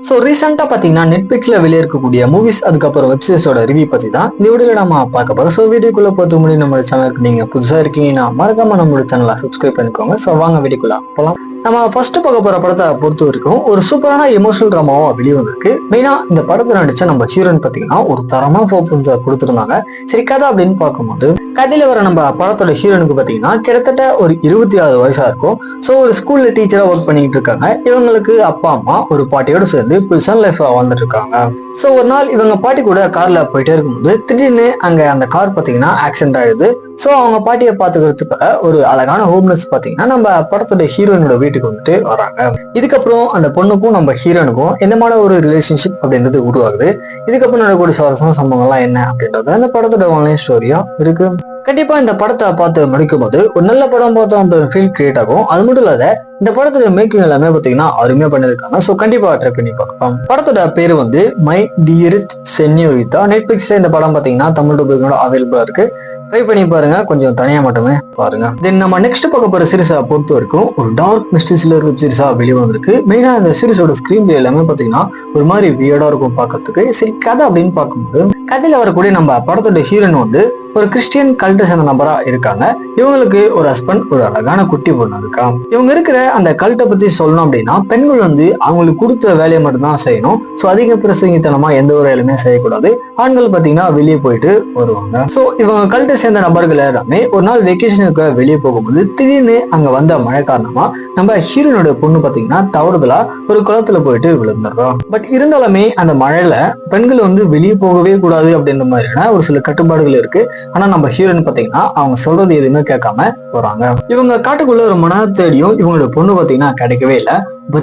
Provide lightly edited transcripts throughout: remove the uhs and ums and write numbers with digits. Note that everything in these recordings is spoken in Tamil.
ஸோ ரீசெண்டாக பார்த்தீங்கன்னா நெட்ஃபிளிக்ஸில் வெளியே இருக்கக்கூடிய மூவிஸ் அதுக்கப்புறம் வெப்சீரிஸோட ரிவ்யூ பற்றி தான் இந்த வீடியோவில் நம்ம பார்க்க போகிறோம். ஸோ வீடியோக்குள்ளே பார்த்து முன்னாடி நம்மளோட சேனலுக்கு நீங்கள் புதுசாக இருக்கீங்கன்னா மறக்காம நம்மளோட சேனலை சப்ஸ்கிரைப் பண்ணிக்கோங்க. ஸோ வாங்க வீடியோக்குள்ள போகலாம். நம்ம ஃபர்ஸ்ட் பார்க்க போற படத்தை பொறுத்த வரைக்கும் ஒரு சூப்பரான எமோஷனல் ட்ராமாவா வெளியே வந்திருக்கு. மெயினா இந்த படத்தை நடிச்ச நம்ம ஹீரோயின் பார்த்தீங்கன்னா ஒரு தரமா பர்ஃபார்மன்ஸை கொடுத்துருந்தாங்க. சரி, கதை அப்படின்னு பார்க்கும்போது கதையில வர நம்ம படத்தோட ஹீரோனுக்கு பார்த்தீங்கன்னா கிட்டத்தட்ட ஒரு 26 வயசா இருக்கும். ஸோ ஒரு ஸ்கூல்ல டீச்சரா ஒர்க் பண்ணிட்டு இருக்காங்க. இவங்களுக்கு அப்பா அம்மா ஒரு பாட்டியோட சேர்ந்து பர்சனல் லைஃப் வாழ்ந்துட்டு இருக்காங்க. ஸோ ஒரு நாள் இவங்க பாட்டி கூட கார்ல போயிட்டே இருக்கும்போது திடீர்னு அங்க அந்த கார் பார்த்தீங்கன்னா ஆக்சிடென்ட் ஆயிடுது. ஸோ அவங்க பாட்டியை பாத்துக்கிறதுக்கு ஒரு அழகான ஹோம்லெஸ் பார்த்தீங்கன்னா நம்ம படத்தோட ஹீரோயினோட வீட்டுக்கு வந்துட்டு வராங்க. இதுக்கப்புறம் அந்த பொண்ணுக்கும் நம்ம ஹீரோனுக்கும் என்னமான ஒரு ரிலேஷன்ஷிப் அப்படின்றது உருவாகுது. இதுக்கப்புறம் நடக்கக்கூடிய சுவாரஸ்யமான சம்பவங்கள்லாம் என்ன அப்படின்றது அந்த படத்தோட ஆன்லைன் ஸ்டோரியா இருக்கு. கண்டிப்பா இந்த படத்தை பார்த்து முடிக்கும் போது ஒரு நல்ல படம் பார்த்தோம் அப்படின்ற ஃபீல் கிரியேட் ஆகும். அது மட்டும் இல்லாத இந்த படத்தோட மேக்கிங் எல்லாமே பார்த்தீங்கன்னா அருமையா பண்ணிருக்காங்க. ஸோ கண்டிப்பா ட்ரை பண்ணி பார்க்கலாம். படத்தோட பேரு வந்து மை டியரஸ்ட் சென்யோரிதா. நெட்ஃபிளிக்ஸ்ல இந்த படம் பார்த்தீங்கன்னா தமிழ் டப்பிங்கோட அவைலபிளா இருக்கு. ட்ரை பண்ணி பாருங்க, கொஞ்சம் தனியா மட்டுமே பாருங்க. தென் நம்ம நெக்ஸ்ட் பார்க்க போற சீரிஸை பொறுத்த வரைக்கும் ஒரு டார்க் மிஸ்ட்ரி த்ரில்லர் வெப் சீரிஸா வெளியே வந்திருக்கு. மெயினா இந்த சீரிஸோட ஸ்கிரீன் பிளே எல்லாமே பார்த்தீங்கன்னா ஒரு மாதிரி வியர்டா இருக்கும் பார்க்கறதுக்கு. சரி, கதை அப்படின்னு பார்க்கும்போது கதையில வரக்கூடிய நம்ம படத்தோட ஹீரோயின் வந்து ஒரு கிறிஸ்டியன் கல்ட்டை சேர்ந்த நபரா இருக்காங்க. இவங்களுக்கு ஒரு ஹஸ்பண்ட், ஒரு அழகான குட்டி பொண்ணு இருக்கா. இவங்க இருக்கிற அந்த கல்ட்டை பத்தி சொல்லணும் அப்படின்னா பெண்கள் வந்து அவங்களுக்கு கொடுத்த வேலையை மட்டும்தான் செய்யணும். ஸோ அதிக பிரசங்கித்தனமா எந்த ஒரு வேலையுமே செய்யக்கூடாது. ஆண்கள் பார்த்தீங்கன்னா வெளியே போயிட்டு வருவாங்க. ஸோ இவங்க கல்ட்டை சேர்ந்த நபர்கள் எல்லாமே ஒரு நாள் வெக்கேஷனுக்கு வெளியே போகும்போது திடீர்னு அங்க வந்த மழை காரணமா நம்ம ஹீரோனோட பொண்ணு பார்த்தீங்கன்னா தவறுதலா ஒரு குளத்துல போயிட்டு விழுந்துடுறோம். பட் இருந்தாலுமே அந்த மழையில பெண்கள் வந்து வெளியே போகவே கூடாது அப்படின்ற மாதிரியான ஒரு சில கட்டுப்பாடுகள் இருக்கு. ஆனா நம்ம ஹீரோயின் பாத்தீங்கன்னா அவங்க சொல்றது எதுவுமே கேட்காம போறாங்க. இவங்க காட்டுக்குள்ள ஒரு மன தேடியும் இவங்களோட பொண்ணு பாத்தீங்கன்னா கிடைக்கவே இல்லை.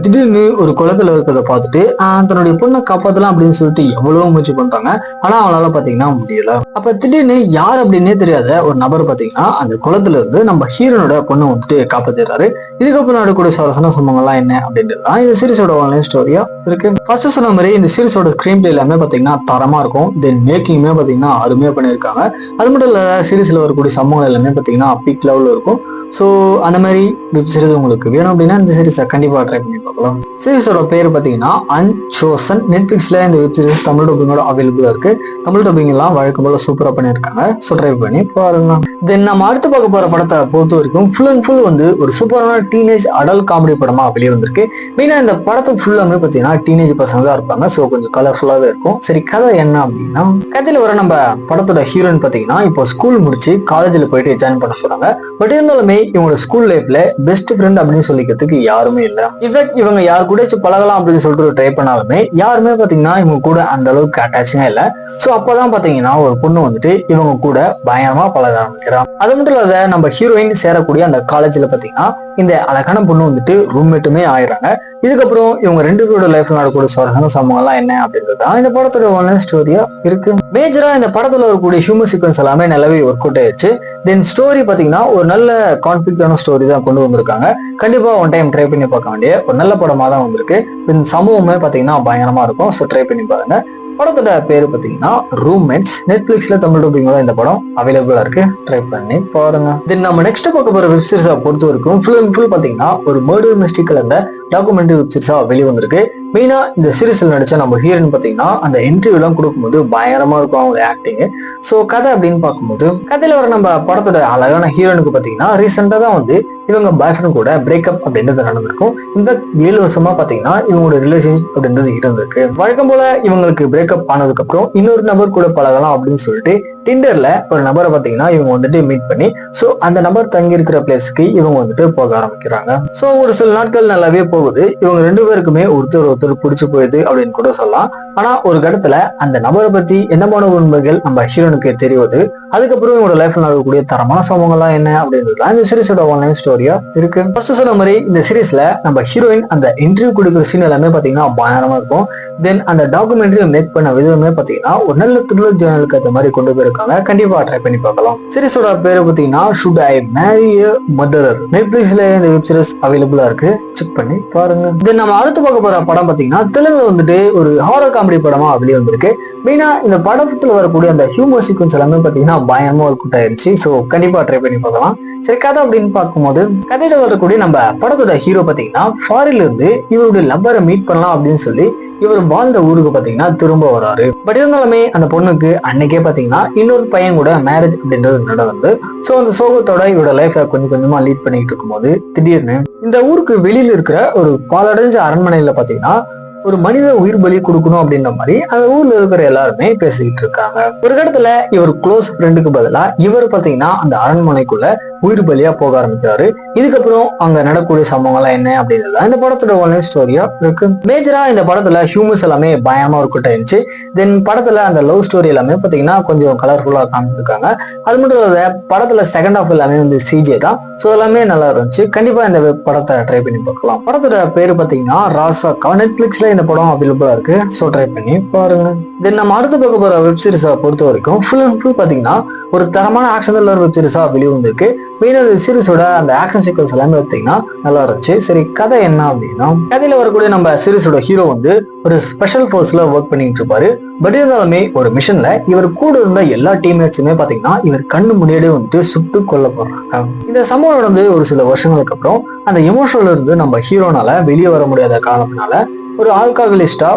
திடீர்னு ஒரு குளத்துல இருக்கிறத பார்த்துட்டு தன்னுடைய பொண்ணை காப்பாத்தலாம் அப்படின்னு சொல்லிட்டு எவ்வளவு முயற்சி பண்றாங்க. ஆனா அவங்களால பாத்தீங்கன்னா முடியல. அப்ப திடீர்னு யார் அப்படின்னே தெரியாத ஒரு நபர் பாத்தீங்கன்னா அந்த குளத்துல இருந்து நம்ம ஹீரோனோட பொண்ணை வந்துட்டு காப்பாத்திடுறாரு. இதுக்கப்புறம் நடக்கூடிய சுவாரஸ்யமான சம்பவங்கள்லாம் என்ன அப்படின்றதுதான் இந்த சீரிஸோட ஆன்லைன் ஸ்டோரியா இருக்கு. ஃபர்ஸ்ட் சொன்ன மாதிரி இந்த சீரிஸோட ஸ்கிரீன் பிளே எல்லாமே பாத்தீங்கன்னா தரமா இருக்கும். தென் மேக்கிங்குமே பாத்தீங்கன்னா அருமையா பண்ணியிருக்காங்க. அது மட்டும் இல்ல சீரிஸ்ல வரக்கூடிய சம்பவங்கள் எல்லாமே பாத்தீங்கன்னா பீக் லெவல்ல இருக்கும். ஸோ அந்த மாதிரி வெப் சீரிஸ் உங்களுக்கு வேணும் அப்படின்னா இந்த சீரிஸை கண்டிப்பாக ட்ரை பண்ணி பார்க்கலாம். சீரிஸோட பேர் பார்த்தீங்கன்னா அன்சோசன். நெட்ஃபிளிக்ஸ்ல இந்த வெப் சீரிஸ் தமிழ் டப்பிங்கோட அவைலபிளா இருக்கு. தமிழ் டப்பிங் எல்லாம் வழக்கம் போல சூப்பராக பண்ணியிருக்காங்க. ஸோ ட்ரை பண்ணி பாருங்க. தென் நம்ம அடுத்து பார்க்க போற படத்தை பொறுத்த வரைக்கும் ஃபுல் அண்ட் ஃபுல் வந்து ஒரு சூப்பரான டீனேஜ் அடல்ட் காமெடி படமா வெளியே வந்திருக்கு. மெயினாக இந்த படத்தை ஃபுல்லாமே பார்த்தீங்கன்னா டீனேஜ் பசங்க தான் இருப்பாங்க. ஸோ கொஞ்சம் கலர்ஃபுல்லாகவே இருக்கும். சரி, கதை என்ன அப்படின்னா கதையில வர நம்ம படத்தோட ஹீரோயின் பார்த்தீங்கன்னா இப்போ ஸ்கூல் முடிச்சு காலேஜில் போயிட்டு ஜாயின் பண்ண போறாங்க. பட் இருந்தாலுமே இவங்களோட ஸ்கூல் லைஃப்ல பெஸ்ட் ஃப்ரெண்ட் அப்படின்னு சொல்லிக்கிறதுக்கு யாருமே இல்லை. இன்ஃபேக்ட் இவங்க யார் கூட பழகலாம் அப்படின்னு சொல்லிட்டு ட்ரை பண்ணாலுமே யாருமே பாத்தீங்கன்னா இவங்க கூட அந்த அளவுக்கு அட்டாச்சுமே இல்லை. ஸோ அப்பதான் பாத்தீங்கன்னா ஒரு பொண்ணு வந்துட்டு இவங்க கூட பயங்கரமா பழக ஆரம்பிக்கிறான். அது மட்டும் இல்லாத நம்ம ஹீரோயின் சேரக்கூடிய அந்த காலேஜ்ல பாத்தீங்கன்னா இந்த அழகான பொண்ணு வந்துட்டு ரூம்மேட்டுமே ஆயிடுறாங்க. இதுக்கப்புறம் இவங்க ரெண்டு பேரோட லைஃப்ல நடக்கக்கூடிய சுவாரஸ்யமான சம்பவங்கள்லாம் என்ன அப்படின்றதுதான் இந்த படத்தோட ஆன்லைன் ஸ்டோரியா இருக்கு. மேஜரா இந்த படத்துல வரக்கூடிய ஹியூமர் சீக்வன்ஸ் எல்லாமே நல்லாவே ஒர்க் அவுட் ஆயிடுச்சு. தென் ஸ்டோரி பாத்தீங்கன்னா ஒரு நல்ல கான்ஃபிளிக்டான ஸ்டோரி தான் கொண்டு வந்திருக்காங்க. கண்டிப்பா ஒன் டைம் ட்ரை பண்ணி பார்க்க வேண்டிய ஒரு நல்ல படமா தான் வந்திருக்கு. இந்த சம்பவமே பாத்தீங்கன்னா பயங்கரமா இருக்கும். ஸோ ட்ரை பண்ணி பாருங்க. படத்தோட பேரு பாத்தீங்கன்னா ரூம்மேட்ஸ். நெட்ஃபிளிக்ஸ்ல தமிழ் டப்பிங்கோட இந்த படம் அவைலபிளா இருக்கு. ட்ரை பண்ணி பாருங்க. தென் நம்ம நெக்ஸ்ட் பார்க்க போற வெப் சீரிஸா பொறுத்த வரைக்கும் ஃபுல் அண்ட் ஃபுல் பாத்தீங்கன்னா ஒரு மர்டர் மிஸ்ட்ரி கலந்த டாக்குமெண்ட்ரி வெப் சீரிஸா வெளியே வந்திருக்கு. மெயினா இந்த சீரிஸ்ல நடிச்ச நம்ம ஹீரோயின் பாத்தீங்கன்னா அந்த இன்டர்வியூ எல்லாம் கொடுக்கும்போது பயங்கரமா இருக்கும் அவங்க ஆக்டிங். ஸோ கதை அப்படின்னு பார்க்கும்போது கதையில வர நம்ம படத்தோட அழகான ஹீரோனுக்கு பாத்தீங்கன்னா ரீசெண்டா தான் வந்து இவங்க பாய் ஃப்ரெண்ட் கூட பிரேக்அப் அப்படின்றது நடந்திருக்கும். இந்த 7 வருஷமா பாத்தீங்கன்னா இவங்களோட ரிலேஷன்ஷிப் அப்படின்றது இருந்திருக்கு. வழக்கம் போல இவங்களுக்கு பிரேக்அப் ஆனதுக்கு அப்புறம் இன்னொரு நபர் கூட பழகலாம் அப்படின்னு சொல்லிட்டு டிண்டர்ல ஒரு நபரை பாத்தீங்கன்னா இவங்க வந்துட்டு மீட் பண்ணி ஸோ அந்த நபர் தங்கி இருக்கிற பிளேஸ்க்கு இவங்க வந்துட்டு போக ஆரம்பிக்கிறாங்க. ஸோ ஒரு சில நாட்கள் நல்லாவே போகுது. இவங்க ரெண்டு பேருக்குமே ஒருத்தர் பிடிச்சு போயிடுது அப்படின்னு கூட சொல்லலாம். ஆனா ஒரு கட்டத்துல அந்த நபரை பத்தி என்னமான உண்மைகள் நம்ம ஹீரோனுக்கு தெரியுது. அதுக்கப்புறம் இவங்களோட லைஃப்ல நடக்கக்கூடிய தரமான சம்பவங்கள்லாம் என்ன அப்படின்றதுலாம் இந்த சீரிஸோட ஆன்லைன் ஸ்டோரியா இருக்கு. ஃபர்ஸ்ட் சொன்ன மாதிரி இந்த சீரிஸ்ல நம்ம ஹீரோயின் அந்த இன்டர்வியூ கொடுக்குற சீன் எல்லாமே பாத்தீங்கன்னா பயங்கரமா இருக்கும். தென் அந்த டாக்குமெண்ட்ரி மேக் பண்ண விதமே பாத்தீங்கன்னா ஒரு நல்ல த்ரில்லர் ஜேர்னலுக்கு அந்த மாதிரி கொண்டு போயிருக்காங்க. கண்டிப்பா ட்ரை பண்ணி பார்க்கலாம். சீரிஸோட பேரு பாத்தீங்கன்னா should I Mary a murderer. நெட்ஃபிளிக்ஸ்ல இந்த வெப் சீரிஸ் அவைலபிளா இருக்கு. செக் பண்ணி பாருங்க. தென் நம்ம அடுத்து பார்க்க போற படம் பாத்தீங்கன்னா தெலுங்குல வந்துட்டு ஒரு ஹாரர் காமெடி படமா வெளியே வந்திருக்கு. மெயினா இந்த படத்துல வரக்கூடிய அந்த ஹியூமர் சீக்வன்ஸ் எல்லாமே பாத்தீங்கன்னா பயங்கரமா ஒர்க் அவுட் ஆயிருச்சு. ஸோ கண்டிப்பா ட்ரை பண்ணி பார்க்கலாம். சரி, கதை அப்படின்னு பார்க்கும்போது கதையில வரக்கூடிய நம்ம படத்தோட ஹீரோ பாத்தீங்கன்னா ஃபாரின்ல இருந்து இவருடைய லவ்வரை மீட் பண்ணலாம் அப்படின்னு சொல்லி இவர் வாழ்ந்த ஊருக்கு பாத்தீங்கன்னா திரும்ப வராரு. பட் இருந்தாலுமே அந்த பொண்ணுக்கு அன்னைக்கே பாத்தீங்கன்னா இன்னொரு பையன் கூட மேரேஜ் அப்படின்றது நடந்து, சோ அந்த சோகத்தோட இவரோட லைஃபை கொஞ்சம் கொஞ்சமா லீட் பண்ணிட்டு இருக்கும்போது திடீர்னு இந்த ஊருக்கு வெளியில இருக்கிற ஒரு பாலடைஞ்ச அரண்மனையில பாத்தீங்கன்னா ஒரு மனித உயிர் பலி கொடுக்கணும் அப்படின்ற மாதிரி அந்த ஊர்ல இருக்கிற எல்லாருமே பேசிக்கிட்டு இருக்காங்க. ஒரு இடத்துல இவர் க்ளோஸ் ஃப்ரெண்டுக்கு பதிலா இவர் பாத்தீங்கன்னா அந்த அரண்மனைக்குள்ள உயிர் பலியா போக ஆரம்பிக்கிறாரு. இதுக்கப்புறம் அங்க நடக்கக்கூடிய சம்பவங்கள்லாம் என்ன அப்படின்றத இந்த படத்தோட ஒன்லைன் ஸ்டோரியா இருக்கு. மேஜரா இந்த படத்துல ஹியூமன்ஸ் எல்லாமே பயமா இருக்கட்டும் இருந்துச்சு. தென் படத்துல அந்த லவ் ஸ்டோரி எல்லாமே பாத்தீங்கன்னா கொஞ்சம் கலர்ஃபுல்லா காமிச்சிருக்காங்க. அது மட்டும் இல்லாத படத்துல செகண்ட் ஹாஃப் எல்லாமே வந்து சிஜே தான். ஸோ எல்லாமே நல்லா இருந்துச்சு. கண்டிப்பா இந்த படத்தை ட்ரை பண்ணி பார்க்கலாம். படத்தோட பேரு பாத்தீங்கன்னா ராசா. நெட்ஃபிளிக்ஸ்ல இந்த படம் அவைலபிளா இருக்கு. ஸோ ட்ரை பண்ணி பாருங்க. தென் நம்ம அடுத்து பார்க்க போற வெப் சீரிஸை பொறுத்த வரைக்கும் ஃபுல் அண்ட் ஃபுல் பாத்தீங்கன்னா ஒரு தரமான ஆக்ஷன் த்ரில்லர் வெப் சீரிஸா வெளிவந்திருக்கு. மெயினா சீரிஸோட அந்த ஆக்ஷன் சீக்வன்ஸ் எல்லாமே பார்த்தீங்கன்னா நல்லா இருந்துச்சு. சரி, கதை என்ன அப்படின்னா கதையில வரக்கூடிய நம்ம சீரிஸோட ஹீரோ வந்து ஒரு ஸ்பெஷல் ஃபோர்ஸ்ல ஒர்க் பண்ணிட்டு இருப்பாரு. பட் இருந்தாலுமே ஒரு மிஷன்ல இவர் கூட இருந்த எல்லா டீம்மேட்ஸுமே பாத்தீங்கன்னா இவர் கண்ணு முன்னாடியே வந்துட்டு சுட்டு கொல்ல போடுறாங்க. இந்த சம்பவம் நடந்து ஒரு சில வருஷங்களுக்கு அப்புறம் அந்த எமோஷன்ல இருந்து நம்ம ஹீரோனால வெளியே வர முடியாத காரணத்தினால ஒரு ஆல்கஹாலிஸ்டா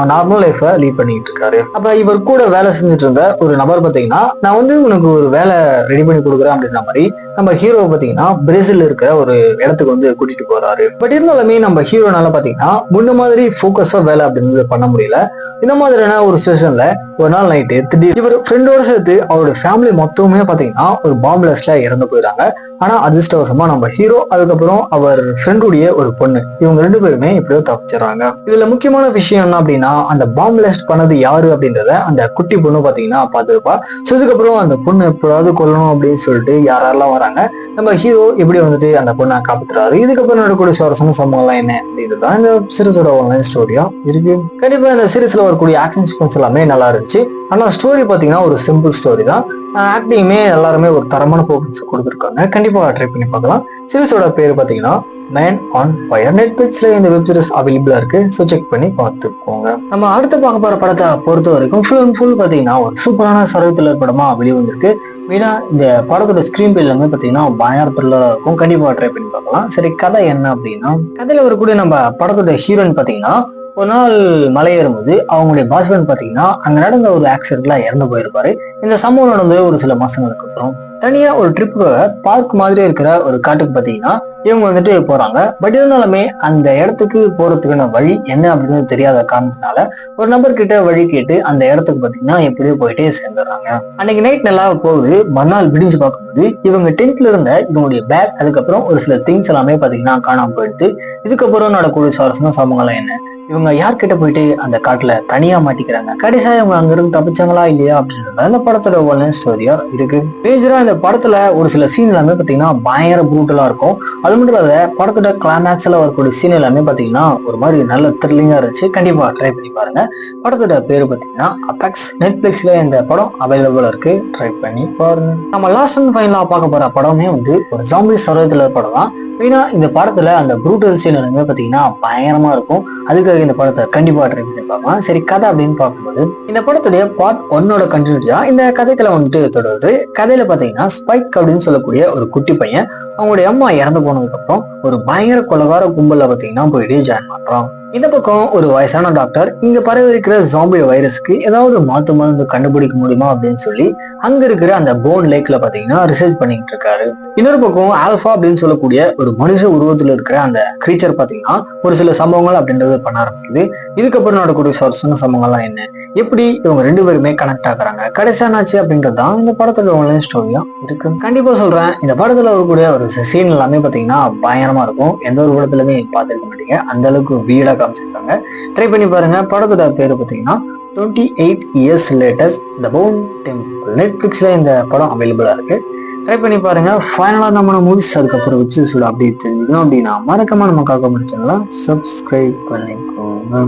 நார்மல் லைஃபை லீட் பண்ணிட்டு இருக்காரு. அப்ப இவர் கூட வேலை செஞ்சுட்டு இருந்த ஒரு நபர் பாத்தீங்கன்னா நான் வந்து உனக்கு ஒரு வேலை ரெடி பண்ணி கொடுக்குறேன் அப்படின்ற மாதிரி நம்ம ஹீரோ பாத்தீங்கன்னா பிரேசில் இருக்கிற ஒரு இடத்துக்கு வந்து கூட்டிட்டு போறாரு. பட் இருந்தாலுமே நம்ம ஹீரோனால பாத்தீங்கன்னா முன்ன மாதிரி போக்கஸா வேலை அப்படின்றது பண்ண முடியல. இந்த மாதிரியான ஒரு சிச்சுவேஷன்ல ஒரு நாள் நைட்டு திடீர் இவர் ஃப்ரெண்டோட சேர்த்து அவருடைய ஃபேமிலி மொத்தமே பாத்தீங்கன்னா ஒரு பாம்பு பிளாஸ்ட்ல இறந்து போயிடாங்க. ஆனா அதிர்ஷ்டவசமா நம்ம ஹீரோ அதுக்கப்புறம் அவர் ஃப்ரெண்டுடைய ஒரு பொண்ணு இவங்க ரெண்டு பேருமே எப்படியோ தப்பிச்சிடறாங்க. இதுல முக்கியமான விஷயம் என்ன அப்படின்னா அந்த பாம்பு பிளாஸ்ட் பண்ணது யாரு அப்படின்றத அந்த குட்டி பொண்ணு பாத்தீங்கன்னா பார்த்துருப்பா. ஸோ இதுக்கப்புறம் அந்த பொண்ணு எப்படியாவது கொல்லணும் அப்படின்னு சொல்லிட்டு யாரெல்லாம் வராங்க, நம்ம ஹீரோ எப்படி வந்துட்டு அந்த பொண்ணை காப்பாத்துறாரு. இதுக்கப்புறம் நடக்கக்கூடிய சுவாரஸ்யமான சம்பவம்லாம் என்ன அப்படின்றதுதான் இந்த சீரிஸோட ஒன்லைன் ஸ்டோரியா இருக்கு. கண்டிப்பா இந்த சீரிஸ்ல வரக்கூடிய ஆக்ஷன் சீக்வன்ஸ் எல்லாமே நல்லா இருந்துச்சு. ஆனா ஸ்டோரி பாத்தீங்கன்னா ஒரு சிம்பிள் ஸ்டோரி தான். ஆக்டிங்குமே எல்லாருமே ஒரு தரமான போக்கன்ஸ் கொடுத்துருக்காங்க. கண்டிப்பா ட்ரை பண்ணி பார்க்கலாம். சீரிஸோட பேர் பாத்தீங்கன்னா மேன் ஆன் ஃபயர். நெட்ஃபிளிக்ஸ்ல இந்த வெப் சீரிஸ் அவைலபிளா இருக்கு. ஸோ செக் பண்ணி பார்த்துக்கோங்க. நம்ம அடுத்து பார்க்க போற படத்தை பொறுத்த வரைக்கும் ஃபுல் அண்ட் ஃபுல் பாத்தீங்கன்னா ஒரு சூப்பரான சர்வை த்ரில்லர் படமா வெளிவந்திருக்கு. மெயினா இந்த படத்தோட ஸ்கிரீன் பிளே எல்லாமே பாத்தீங்கன்னா பயங்கர த்ரில்லரா இருக்கும். கண்டிப்பா ட்ரை பண்ணி பார்க்கலாம். சரி, கதை என்ன அப்படின்னா கதையில வரக்கூடிய நம்ம படத்தோட ஹீரோயின் பாத்தீங்கன்னா ஒரு நாள் மலை ஏறும்போது அவங்களுடைய ஹஸ்பண்ட் பாத்தீங்கன்னா அங்க நடந்த ஒரு ஆக்சிடென்ட்ல இறந்து போயிருப்பாரு. இந்த சம்பவம் நடந்து ஒரு சில மாசங்களுக்கு அப்புறம் தனியா ஒரு ட்ரிப்புக்காக பார்க் மாதிரி இருக்கிற ஒரு காட்டுக்கு பாத்தீங்கன்னா இவங்க வந்துட்டு போறாங்க. பட் இருந்தாலுமே அந்த இடத்துக்கு போறதுக்கான வழி என்ன அப்படின்னு தெரியாத காரணத்தினால ஒரு நபர் கிட்ட வழி கேட்டு அந்த இடத்துக்கு பாத்தீங்கன்னா எப்படியோ போயிட்டே சேர்ந்துடுறாங்க. அன்னைக்கு நைட் நல்லா போகுது. மறுநாள் விடிஞ்சு பார்க்கும்போது இவங்க டென்ட்ல இருந்த இவங்களுடைய பேக் அதுக்கப்புறம் ஒரு சில திங்ஸ் எல்லாமே பாத்தீங்கன்னா காணாம போயிடுது. இதுக்கப்புறம் நடக்கக்கூடிய சுவாரஸ்யமான சம்பவங்கள்லாம் என்ன, இவங்க யார்கிட்ட போயிட்டு அந்த காட்டுல தனியா மாட்டிக்கிறாங்க, கடைசியா இவங்க அங்க இருந்து தப்பிச்சாங்களா இல்லையா அப்படின்றத இந்த படத்தோட ஒன்லைன் ஸ்டோரியா இருக்கு. மேஜரா இந்த படத்துல ஒரு சில சீன் எல்லாமே பாத்தீங்கன்னா பயங்கர ப்ரூட்டலா இருக்கும். அது மட்டும் இல்லாத படத்தோட கிளைமேக்ஸ்ல வரக்கூடிய சீன் எல்லாமே பாத்தீங்கன்னா ஒரு மாதிரி நல்ல த்ரில்லிங்கா இருந்துச்சு. கண்டிப்பா ட்ரை பண்ணி பாருங்க. படத்தோட பேரு பாத்தீங்கன்னா அபெக்ஸ். நெட்ஃபிளிக்ஸ்ல இந்த படம் அவைலபிளா இருக்கு. ட்ரை பண்ணி பாருங்க. நம்ம லாஸ்ட் அண்ட் ஃபைனலா பார்க்க போற படமே வந்து ஒரு ஜாம்பி சர்வை த்ரில்லர் படம் தான். மெயினா இந்த படத்துல அந்த ப்ரூட்டல் சீன் எல்லாமே பாத்தீங்கன்னா பயங்கரமா இருக்கும். அதுக்காக இந்த படத்தை கண்டிப்பா ட்ரை பண்ணி பார்க்கலாம். சரி, கதை அப்படின்னு பார்க்கும்போது இந்த படத்துடைய பார்ட் 1 கண்டினியூட்டியா இந்த கதைகளை வந்துட்டு தொடருது. கதையில பாத்தீங்கன்னா ஸ்பைக் அப்படின்னு சொல்லக்கூடிய ஒரு குட்டி பையன் அவங்களுடைய அம்மா இறந்து போனதுக்கு அப்புறம் ஒரு பயங்கர கொலகார கும்பல்ல பாத்தீங்கன்னா போயிட்டு ஜாயின் பண்றான். இந்த பக்கம் ஒரு வயசான டாக்டர் இங்க பரவி இருக்கிற ஜாம்பி வைரஸ்க்கு ஏதாவது மாத்து மருந்து கண்டுபிடிக்க முடியுமா அப்படின்னு சொல்லி அங்க இருக்கிற அந்த போன் லேக்ல பாத்தீங்கன்னா ரிசர்ச் பண்ணிட்டு இருக்காரு. இன்னொரு பக்கம் ஆல்பா அப்படின்னு சொல்லக்கூடிய ஒரு மனுஷ உருவத்துல இருக்கிற அந்த கிரீச்சர் பாத்தீங்கன்னா ஒரு சில சம்பவங்கள் அப்படின்றது பண்ண ஆரம்பிக்குது. இதுக்கப்புறம் நடக்கக்கூடிய சொர்சன சம்பவங்கள்லாம் என்ன, எப்படி இவங்க ரெண்டு பேருமே கனெக்ட் ஆகுறாங்க, கடைசியானாச்சு அப்படின்றதுதான் இந்த படத்தோட ஒன்லைன் ஸ்டோரியா இருக்கு. கண்டிப்பா சொல்றேன், இந்த படத்துல வரக்கூடிய ஒரு சீன் எல்லாமே பாத்தீங்கன்னா பயங்கரமா இருக்கும். எந்த ஒரு படத்துலயுமே பார்த்துருக்க மாட்டீங்க, அந்த அளவுக்கு வீடா காமிச்சிருக்காங்க. ட்ரை பண்ணி பாருங்க. படத்தோட பேரு பாத்தீங்கன்னா 28 years later The Bone Temple. நெட்ஃபிளிக்ஸ்ல இந்த படம் அவைலபிளா இருக்கு. ட்ரை பண்ணி பாருங்க. ஃபைனலா நம்ம மூவிஸ் அதுக்கப்புறம் வெப்சீரிஸோட அப்டேட் தெரிஞ்சுக்கணும் அப்படின்னா மறக்காம நம்ம காக்க முடிச்சோம்னா சப்ஸ்கிரைப் பண்ணிக்கோங்க.